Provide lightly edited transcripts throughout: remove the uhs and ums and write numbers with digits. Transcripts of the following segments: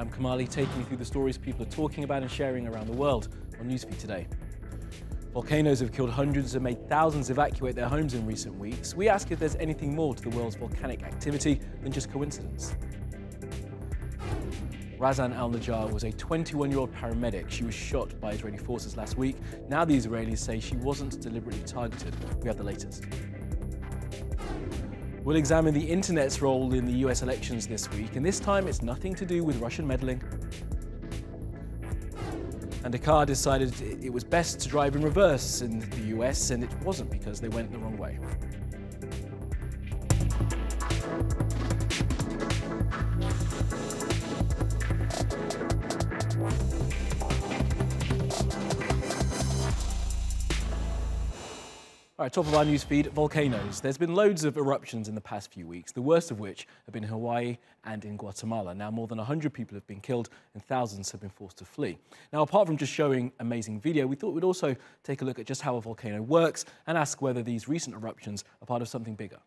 I'm Kamali, taking you through the stories people are talking about and sharing around the world on NewsFeed today. Volcanoes have killed hundreds and made thousands evacuate their homes in recent weeks. We ask if there's anything more to the world's volcanic activity than just coincidence. Razan al Najjar was a 21-year-old paramedic. She was shot by Israeli forces last week. Now the Israelis say she wasn't deliberately targeted. We have the latest. We'll examine the internet's role in the US elections this week, and this time it's nothing to do with Russian meddling. And a car decided it was best to drive in reverse in the US, and it wasn't because they went the wrong way. All right, top of our newsfeed, volcanoes. There's been loads of eruptions in the past few weeks, the worst of which have been in Hawaii and in Guatemala. Now, more than 100 people have been killed and thousands have been forced to flee. Now, apart from just showing amazing video, we thought we'd also take a look at just how a volcano works and ask whether these recent eruptions are part of something bigger.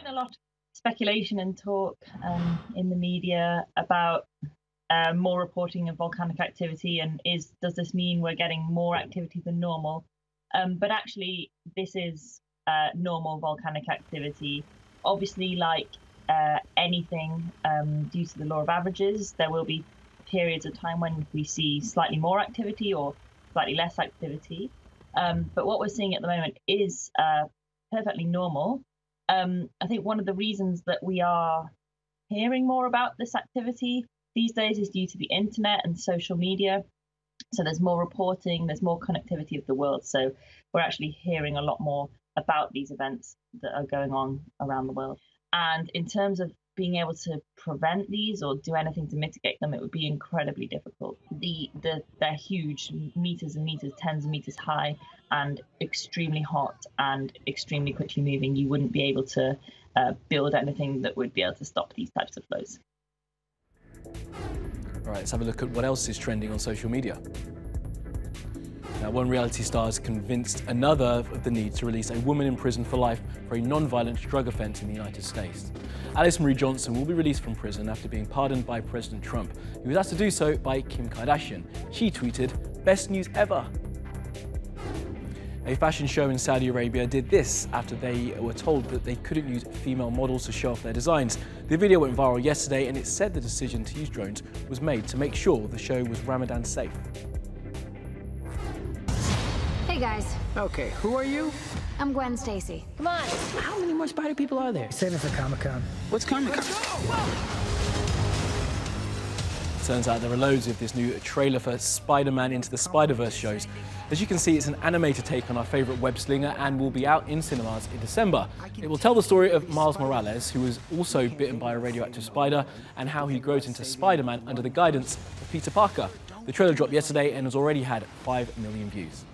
A lot of speculation and talk in the media about more reporting of volcanic activity, and does this mean we're getting more activity than normal? But actually, this is normal volcanic activity. Obviously, like anything, due to the law of averages, there will be periods of time when we see slightly more activity or slightly less activity. But what we're seeing at the moment is perfectly normal. I think one of the reasons that we are hearing more about this activity these days is due to the internet and social media. So there's more reporting, there's more connectivity of the world. So we're actually hearing a lot more about these events that are going on around the world. And in terms of being able to prevent these or do anything to mitigate them, it would be incredibly difficult. They're huge, meters and meters, tens of meters high, and extremely hot and extremely quickly moving. You wouldn't be able to build anything that would be able to stop these types of flows. All right, let's have a look at what else is trending on social media. Now, one reality star has convinced another of the need to release a woman in prison for life for a non-violent drug offence in the United States. Alice Marie Johnson will be released from prison after being pardoned by President Trump. He was asked to do so by Kim Kardashian. She tweeted, "Best news ever." A fashion show in Saudi Arabia did this after they were told that they couldn't use female models to show off their designs. The video went viral yesterday, and it said the decision to use drones was made to make sure the show was Ramadan safe. Hey guys. Okay, who are you? I'm Gwen Stacy. Come on. How many more spider people are there? Save it for Comic-Con. What's Comic-Con? Turns out there are loads of this new trailer for Spider-Man Into the Spider-Verse shows. As you can see, it's an animated take on our favourite web-slinger and will be out in cinemas in December. It will tell the story of Miles Morales, who was also bitten by a radioactive spider, and how he grows into Spider-Man under the guidance of Peter Parker. The trailer dropped yesterday and has already had 5 million views.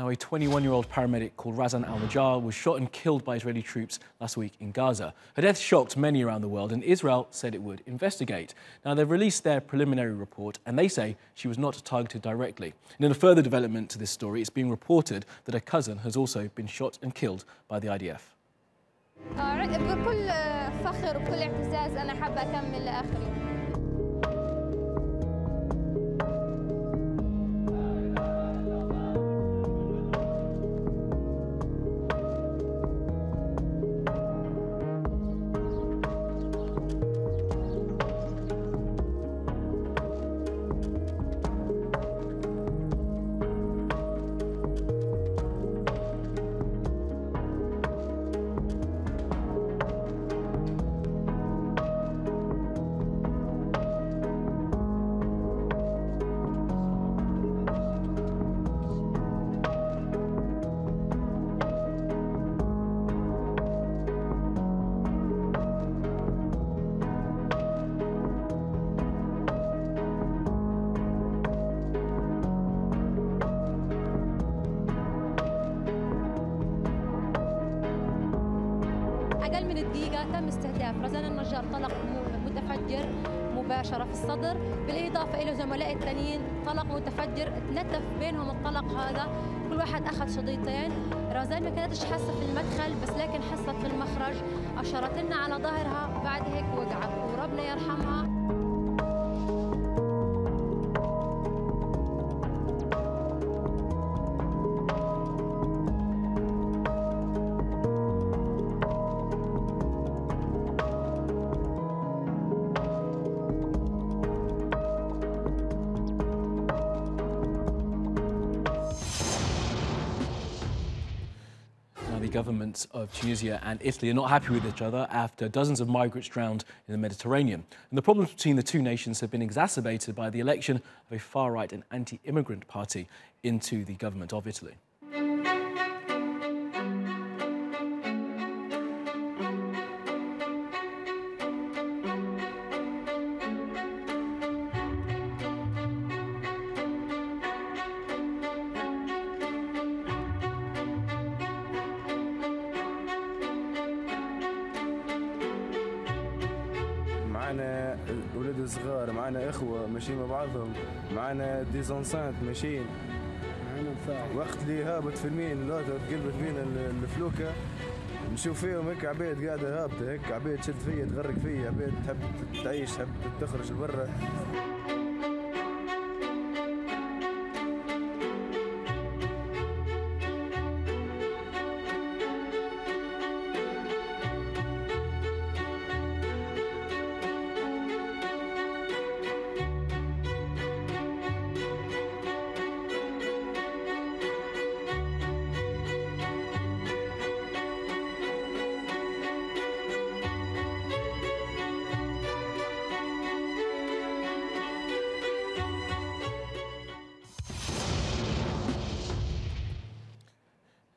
Now, a 21-year-old paramedic called Razan al Najjar was shot and killed by Israeli troops last week in Gaza. Her death shocked many around the world, and Israel said it would investigate. Now, they've released their preliminary report, and they say she was not targeted directly. And in a further development to this story, it's being reported that her cousin has also been shot and killed by the IDF. بكل فخر وبكل اعتزاز أنا حابة أكمل لآخر يوم. أقل من الدقيقة تم استهداف رزان النجار، طلق متفجر مباشرة في الصدر، بالإضافة إلى زملائي الثانيين طلق متفجر تلتف بينهم الطلق هذا، كل واحد أخذ شظيتين. رزان ما كانتش حاسة في المدخل بس لكن حست في المخرج، أشارت لنا على ظهرها بعد هيك وقعت وربنا يرحمها. The governments of Tunisia and Italy are not happy with each other after dozens of migrants drowned in the Mediterranean. And the problems between the two nations have been exacerbated by the election of a far-right and anti-immigrant party into the government of Italy. معنا ولد صغار، معنا اخوه ماشيين مع بعضهم، معنا ديزونسانت ماشيين، وقت اللي هابط في المين لوطه تقلبت بين الفلوكه نشوف فيهم هيك عباد قاعده هابطه، هيك عباد شد فيا تغرق فيا، عباد تحب تعيش تحب تخرج لبرا.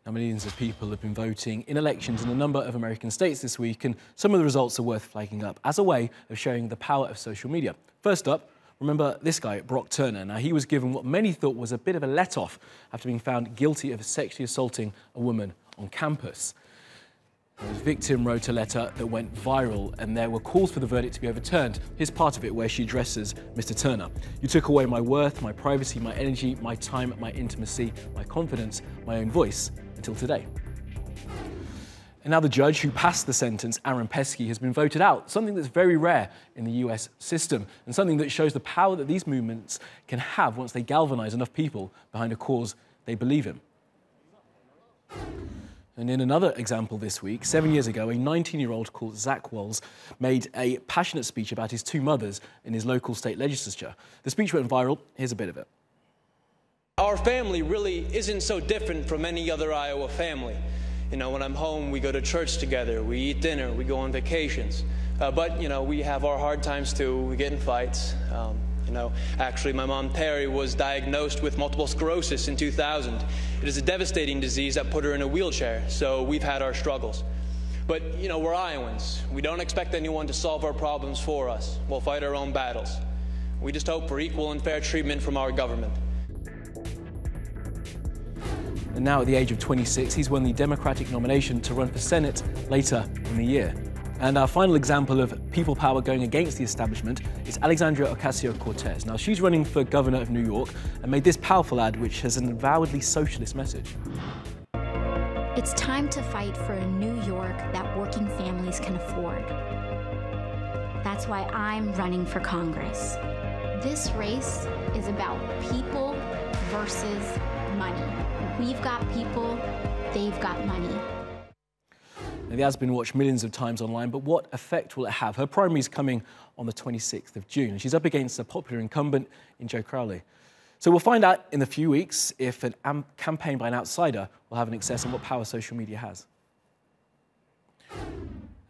Now, millions of people have been voting in elections in a number of American states this week, and some of the results are worth flagging up as a way of showing the power of social media. First up, remember this guy, Brock Turner. Now, he was given what many thought was a bit of a let-off after being found guilty of sexually assaulting a woman on campus. His victim wrote a letter that went viral, and there were calls for the verdict to be overturned. Here's part of it where she addresses Mr. Turner. "You took away my worth, my privacy, my energy, my time, my intimacy, my confidence, my own voice, until today." And now the judge who passed the sentence, Aaron Pesky, has been voted out, something that's very rare in the US system, and something that shows the power that these movements can have once they galvanize enough people behind a cause they believe in. And in another example this week, 7 years ago, a 19-year-old called Zach Walls made a passionate speech about his two mothers in his local state legislature. The speech went viral. Here's a bit of it. Our family really isn't so different from any other Iowa family. You know, when I'm home, we go to church together, we eat dinner, we go on vacations. But, you know, we have our hard times too. We get in fights. You know, actually, my mom, Terry, was diagnosed with multiple sclerosis in 2000. It is a devastating disease that put her in a wheelchair, so we've had our struggles. But, you know, we're Iowans. We don't expect anyone to solve our problems for us. We'll fight our own battles. We just hope for equal and fair treatment from our government. And now at the age of 26, he's won the Democratic nomination to run for Senate later in the year. And our final example of people power going against the establishment is Alexandria Ocasio-Cortez. Now, she's running for governor of New York and made this powerful ad, which has an avowedly socialist message. It's time to fight for a New York that working families can afford. That's why I'm running for Congress. This race is about people versus money. We've got people, they've got money. Now, the ad's been watched millions of times online, but what effect will it have? Her primary is coming on the 26th of June, and she's up against a popular incumbent in Joe Crowley. So we'll find out in a few weeks if a campaign by an outsider will have an excess on what power social media has.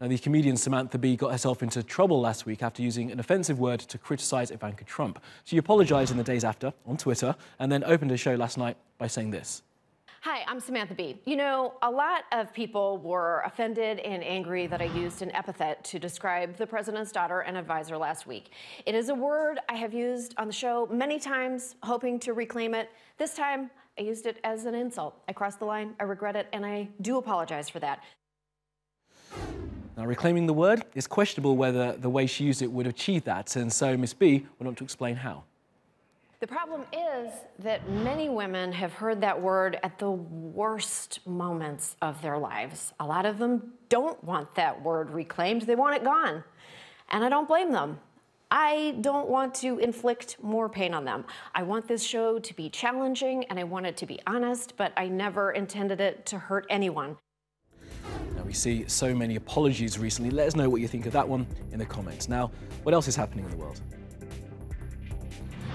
Now, the comedian Samantha Bee got herself into trouble last week after using an offensive word to criticise Ivanka Trump. She apologised in the days after on Twitter and then opened her show last night by saying this. Hi, I'm Samantha Bee. You know, a lot of people were offended and angry that I used an epithet to describe the president's daughter and advisor last week. It is a word I have used on the show many times, hoping to reclaim it. This time, I used it as an insult. I crossed the line, I regret it, and I do apologize for that. Now, reclaiming the word, it's questionable whether the way she used it would achieve that, and so Miss B went on to explain how. The problem is that many women have heard that word at the worst moments of their lives. A lot of them don't want that word reclaimed. They want it gone. And I don't blame them. I don't want to inflict more pain on them. I want this show to be challenging and I want it to be honest, but I never intended it to hurt anyone. Now, we see so many apologies recently. Let us know what you think of that one in the comments. Now, what else is happening in the world?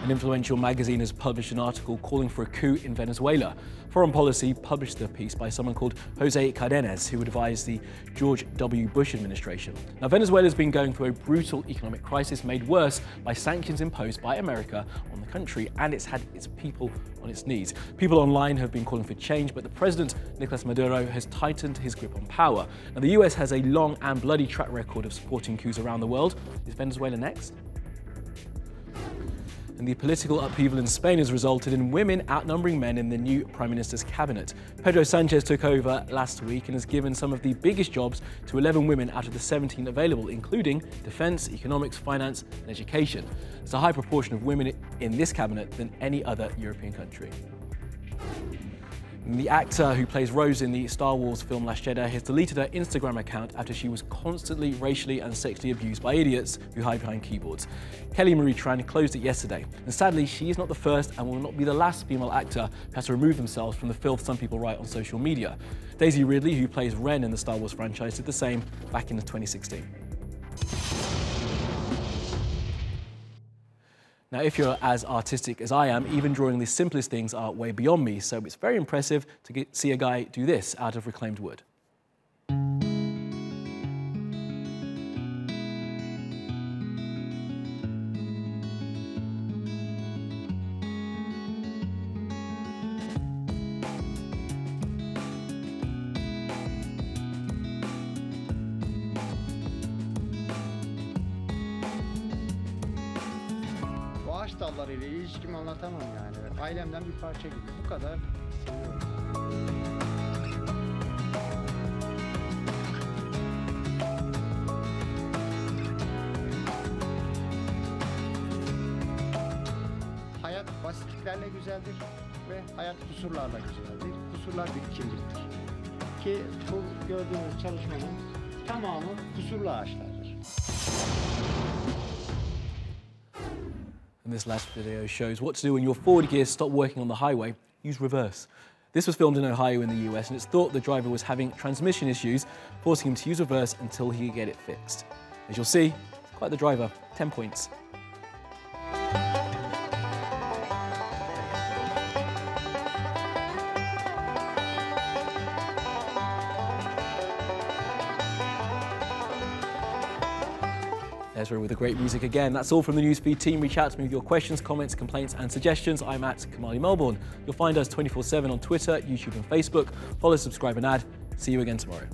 An influential magazine has published an article calling for a coup in Venezuela. Foreign Policy published the piece by someone called Jose Cardenas, who advised the George W. Bush administration. Now, Venezuela has been going through a brutal economic crisis made worse by sanctions imposed by America on the country, and it's had its people on its knees. People online have been calling for change, but the president, Nicolas Maduro, has tightened his grip on power. Now, the US has a long and bloody track record of supporting coups around the world. Is Venezuela next? And the political upheaval in Spain has resulted in women outnumbering men in the new Prime Minister's cabinet. Pedro Sanchez took over last week and has given some of the biggest jobs to 11 women out of the 17 available, including defence, economics, finance and education. It's a high proportion of women in this cabinet than any other European country. And the actor who plays Rose in the Star Wars film Last Jedi has deleted her Instagram account after she was constantly racially and sexually abused by idiots who hide behind keyboards. Kelly Marie Tran closed it yesterday. And sadly, she is not the first and will not be the last female actor who has to remove themselves from the filth some people write on social media. Daisy Ridley, who plays Ren in the Star Wars franchise, did the same back in 2016. Now, if you're as artistic as I am, even drawing the simplest things are way beyond me, so it's very impressive to see a guy do this out of reclaimed wood. Ağaç dallarıyla ilişkimi anlatamam yani. Ailemden bir parça gibi. Bu kadar seviyorum. Hayat basitliklerle güzeldir ve hayat kusurlarla güzeldir. Kusurlar birikimlidir. Ki bu gördüğünüz çalışmanın tamamı kusurlu ağaçlardır. And this last video shows what to do when your forward gears stop working on the highway. Use reverse. This was filmed in Ohio in the US, and it's thought the driver was having transmission issues, forcing him to use reverse until he could get it fixed. As you'll see, quite the driver, 10 points. Ezra with the great music again. That's all from the NewsFeed team. Reach out to me with your questions, comments, complaints and suggestions. I'm at Kamali Melbourne. You'll find us 24/7 on Twitter, YouTube and Facebook. Follow, subscribe and add. See you again tomorrow.